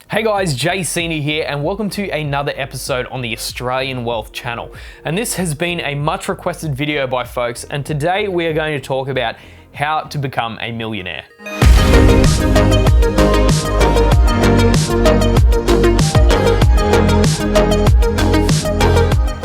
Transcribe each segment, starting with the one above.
Hey guys, Seeney here, and welcome to another episode on the Australian Wealth channel. And this has been a much requested video by folks, and today we are going to talk about how to become a millionaire.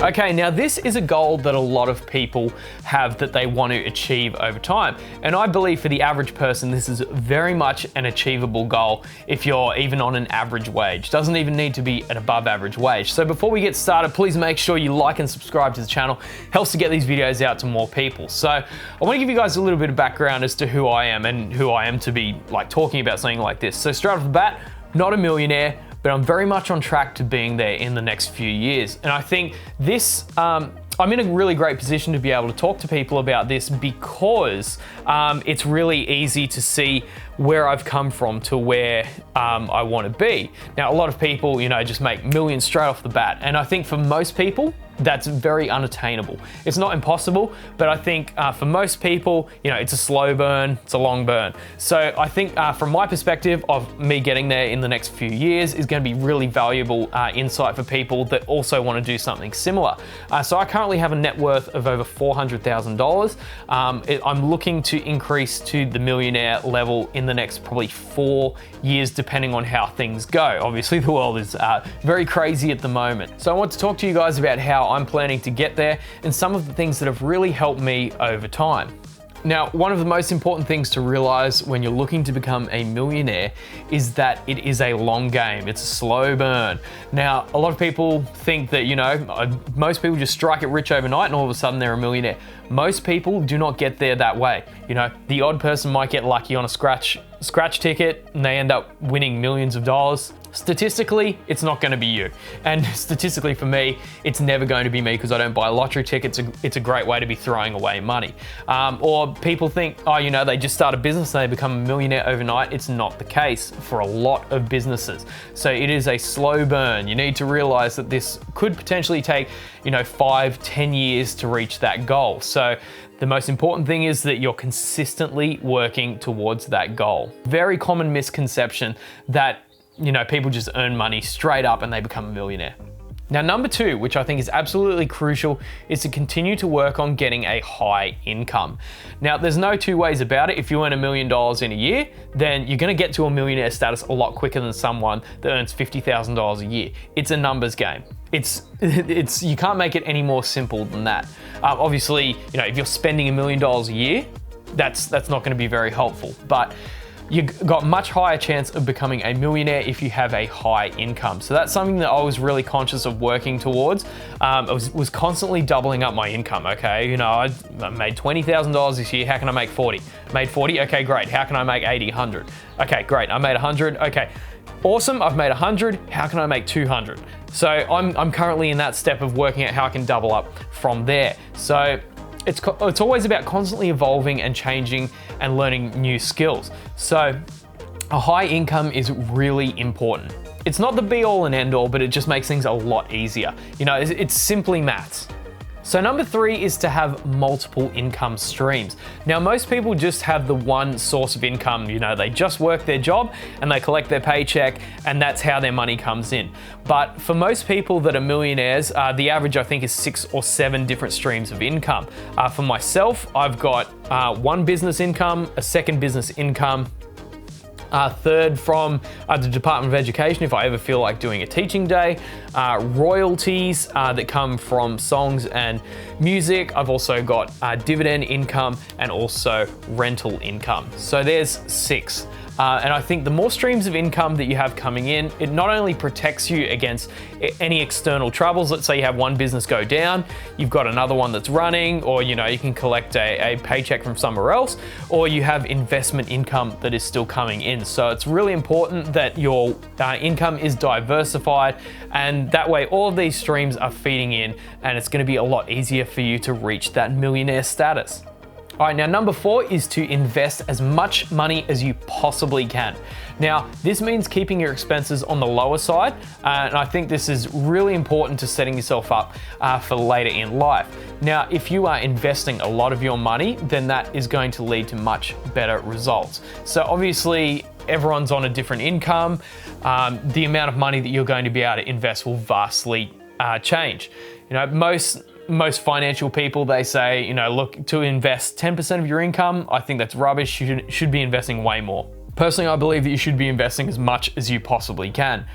Okay, now this is a goal that a lot of people have that they want to achieve over time. And I believe for the average person, this is very much an achievable goal if you're even on an average wage. Doesn't even need to be an above average wage. So before we get started, please make sure you like and subscribe to the channel. Helps to get these videos out to more people. So I want to give you guys a little bit of background as to who I am and who I am to be talking about something like this. So straight off the bat, not a millionaire, but I'm very much on track to being there in the next few years. And I think this, I'm in a really great position to be able to talk to people about this because it's really easy to see where I've come from to where I want to be. Now, a lot of people, just make millions straight off the bat. And I think for most people, that's very unattainable. It's not impossible, but I think for most people, it's a slow burn, it's a long burn. So I think from my perspective of me getting there in the next few years is going to be really valuable insight for people that also want to do something similar. So I currently have a net worth of over $400,000. I'm looking to increase to the millionaire level in the next probably 4 years, depending on how things go. Obviously, the world is very crazy at the moment. So I want to talk to you guys about how I'm planning to get there and some of the things that have really helped me over time. Now, one of the most important things to realize when you're looking to become a millionaire is that it is a long game. It's a slow burn. Now, a lot of people think that, most people just strike it rich overnight and all of a sudden they're a millionaire. Most people do not get there that way. The odd person might get lucky on a scratch ticket and they end up winning millions of dollars. Statistically, it's not going to be you. And statistically for me, it's never going to be me because I don't buy lottery tickets. It's a great way to be throwing away money. Or people think, they just start a business and they become a millionaire overnight. It's not the case for a lot of businesses. So it is a slow burn. You need to realize that this could potentially take, 5-10 years to reach that goal. So the most important thing is that you're consistently working towards that goal. Very common misconception that people just earn money straight up and they become a millionaire. Now, number 2, which I think is absolutely crucial, is to continue to work on getting a high income. Now, there's no two ways about it. If you earn $1 million in a year, then you're gonna get to a millionaire status a lot quicker than someone that earns $50,000 a year. It's a numbers game. You can't make it any more simple than that. Obviously, if you're spending $1 million a year, that's not gonna be very helpful. But you've got much higher chance of becoming a millionaire if you have a high income. So that's something that I was really conscious of working towards. I was constantly doubling up my income, okay? I made $20,000 this year, how can I make 40? Made 40, okay, great. How can I make 80, 100? Okay, great, I made 100, okay. Awesome, I've made 100, how can I make 200? So I'm currently in that step of working out how I can double up from there. So it's always about constantly evolving and changing and learning new skills. So a high income is really important. It's not the be all and end all, but it just makes things a lot easier. It's simply maths. So number 3 is to have multiple income streams. Now, most people just have the one source of income. They just work their job and they collect their paycheck and that's how their money comes in. But for most people that are millionaires, the average I think is 6 or 7 different streams of income. For myself, I've got one business income, a second business income, third from the Department of Education if I ever feel like doing a teaching day, royalties that come from songs and music. I've also got dividend income and also rental income. So there's 6. And I think the more streams of income that you have coming in, it not only protects you against any external troubles. Let's say you have one business go down, you've got another one that's running, or you can collect a paycheck from somewhere else, or you have investment income that is still coming in. So it's really important that your income is diversified, and that way all of these streams are feeding in, and it's going to be a lot easier for you to reach that millionaire status. All right, now number 4 is to invest as much money as you possibly can. Now, this means keeping your expenses on the lower side, and I think this is really important to setting yourself up for later in life. Now, if you are investing a lot of your money, then that is going to lead to much better results. So obviously, everyone's on a different income. The amount of money that you're going to be able to invest will vastly change. You know, most financial people, they say, you know, look, to invest 10% of your income, I think that's rubbish. You should be investing way more. Personally, I believe that you should be investing as much as you possibly can.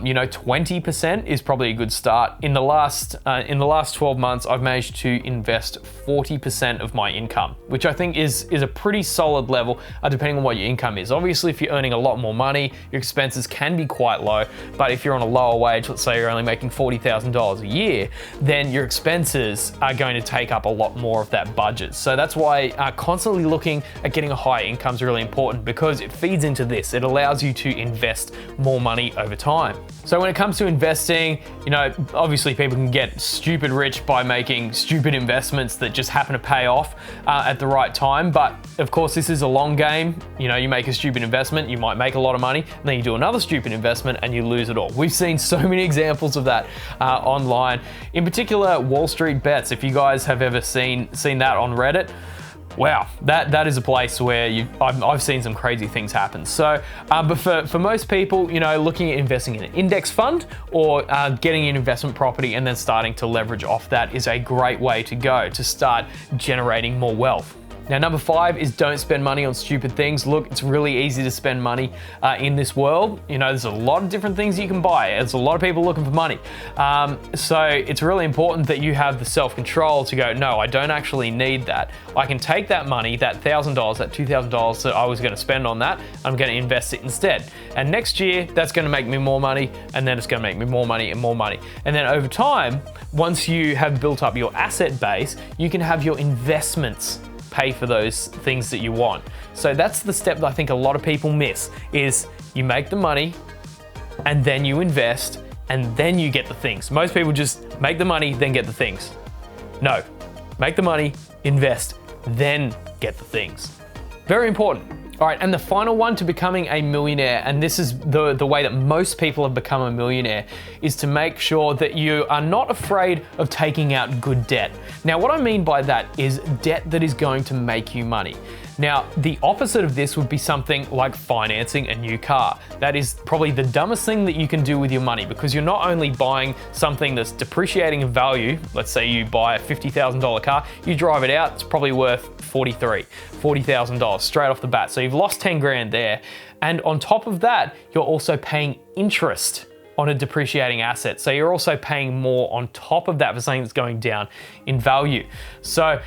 You know, 20% is probably a good start. In the last 12 months, I've managed to invest 40% of my income, which I think is a pretty solid level, depending on what your income is. Obviously, if you're earning a lot more money, your expenses can be quite low. But if you're on a lower wage, let's say you're only making $40,000 a year, then your expenses are going to take up a lot more of that budget. So that's why constantly looking at getting a higher income is really important, because it feeds into this. It allows you to invest more money over time. So when it comes to investing, you know, obviously people can get stupid rich by making stupid investments that just happen to pay off at the right time. But of course, this is a long game. You know, you make a stupid investment, you might make a lot of money, and then you do another stupid investment and you lose it all. We've seen so many examples of that online. In particular, Wall Street bets. If you guys have ever seen that on Reddit, wow, that is a place where I've seen some crazy things happen. So, but for most people, you know, looking at investing in an index fund or getting an investment property and then starting to leverage off that is a great way to go to start generating more wealth. Now, number 5 is don't spend money on stupid things. Look, it's really easy to spend money in this world. You know, there's a lot of different things you can buy. There's a lot of people looking for money. So it's really important that you have the self-control to go, no, I don't actually need that. I can take that money, that $1,000, that $2,000 that I was going to spend on that, I'm going to invest it instead. And next year, that's going to make me more money, and then it's going to make me more money and more money. And then over time, once you have built up your asset base, you can have your investments pay for those things that you want. So that's the step that I think a lot of people miss, is you make the money and then you invest and then you get the things. Most people just make the money, then get the things. No, make the money, invest, then get the things. Very important. All right, and the final one to becoming a millionaire, and this is the way that most people have become a millionaire, is to make sure that you are not afraid of taking out good debt. Now, what I mean by that is debt that is going to make you money. Now, the opposite of this would be something like financing a new car. That is probably the dumbest thing that you can do with your money, because you're not only buying something that's depreciating in value. Let's say you buy a $50,000 car, you drive it out, it's probably worth $40,000 straight off the bat. So you've lost 10 grand there. And on top of that, you're also paying interest on a depreciating asset. So you're also paying more on top of that for something that's going down in value. So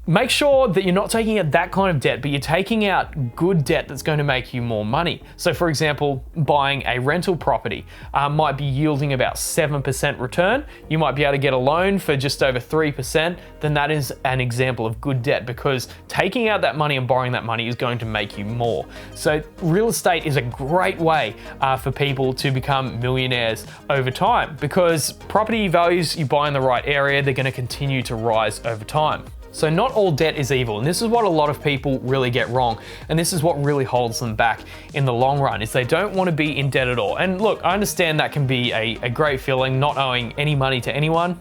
make sure that you're not taking out that kind of debt, but you're taking out good debt that's going to make you more money. So for example, buying a rental property might be yielding about 7% return. You might be able to get a loan for just over 3%. Then that is an example of good debt, because taking out that money and borrowing that money is going to make you more. So real estate is a great way for people to become millionaires over time, because property values, you buy in the right area, they're going to continue to rise over time. So not all debt is evil, and this is what a lot of people really get wrong, and this is what really holds them back in the long run, is they don't want to be in debt at all. And look, I understand that can be a great feeling, not owing any money to anyone.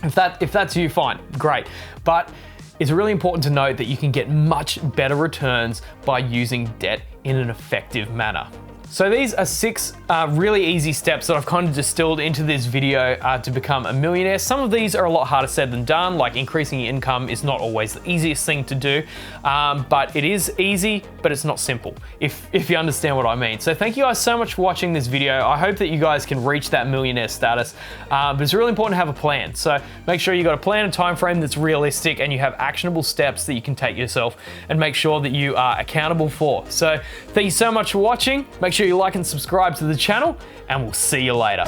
If that's you, fine, great. But it's really important to note that you can get much better returns by using debt in an effective manner. So these are 6 really easy steps that I've kind of distilled into this video to become a millionaire. Some of these are a lot harder said than done, like increasing your income is not always the easiest thing to do, but it is easy, but it's not simple, if you understand what I mean. So thank you guys so much for watching this video. I hope that you guys can reach that millionaire status, but it's really important to have a plan. So make sure you got a plan and time frame that's realistic, and you have actionable steps that you can take yourself and make sure that you are accountable for. So thank you so much for watching. Make sure you like and subscribe to the channel, and we'll see you later.